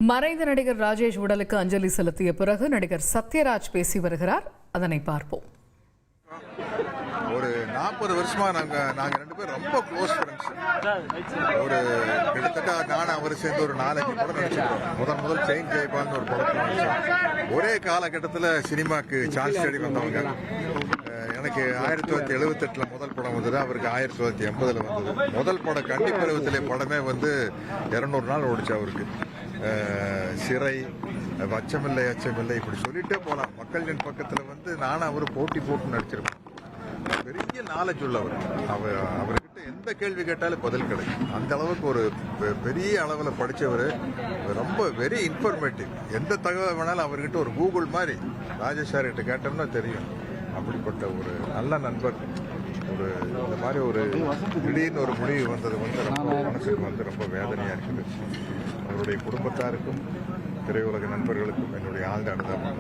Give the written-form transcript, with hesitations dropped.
மறைந்த நடிகர் ராஜேஷ் உடலுக்கு அஞ்சலி செலுத்திய பிறகு நடிகர் சத்யராஜ் பேசி வருகிறார். அதனை பார்ப்போம். ஒரு 40 வருஷமா நாங்க ரெண்டு பேரும் ரொம்ப க்ளோஸ் ஃப்ரெண்ட்ஸ். ஒரு கிட்டத்தட்ட நான் அவர் சேர்ந்து ஒரு 4-5 படம் நடிச்சிருக்கோம். முதல் செயின் ஜெயபால்னு ஒரு படத்தில் நடிச்சோம். ஒரே காலகட்டத்தில் சினிமாக்கு சான்ஸ் தேடி வந்தவங்க. எனக்கு 1978 முதல் படம் வந்தது, அவருக்கு 1980 வந்தது. முதல் படம் கன்னி பருவத்திலே படமே 200 நாள் ஓடிச்சு அவருக்கு. சிறை, அச்சமில்லை அச்சமில்லை, இப்படி சொல்லிட்டே போகலாம். மக்களின் பக்கத்தில் நானும் அவர் போட்டி போட்டு நடிச்சிருப்போம். பெரிய நாலேஜ் உள்ளவர். அவர்கிட்ட எந்த கேள்வி கேட்டாலும் பதில் கிடைக்கும். அந்த அளவுக்கு ஒரு பெரிய அளவில் படித்தவர். ரொம்ப வெரி இன்ஃபர்மேட்டிவ். எந்த தகவல் வேணாலும் அவர்கிட்ட ஒரு கூகுள் மாதிரி ராஜேஷ் சார்கிட்ட கேட்டோம்னா தெரியும். அப்படிப்பட்ட ஒரு நல்ல நண்பர். இந்த மாதிரி ஒரு திடீர்னு ஒரு முடிவு வந்தது ரொம்ப மனசுக்கு ரொம்ப வேதனையாக இருக்குது. அவருடைய குடும்பத்தாருக்கும் திரையுலக நண்பர்களுக்கும் என்னுடைய ஆழ்ந்த அனுதாபம்.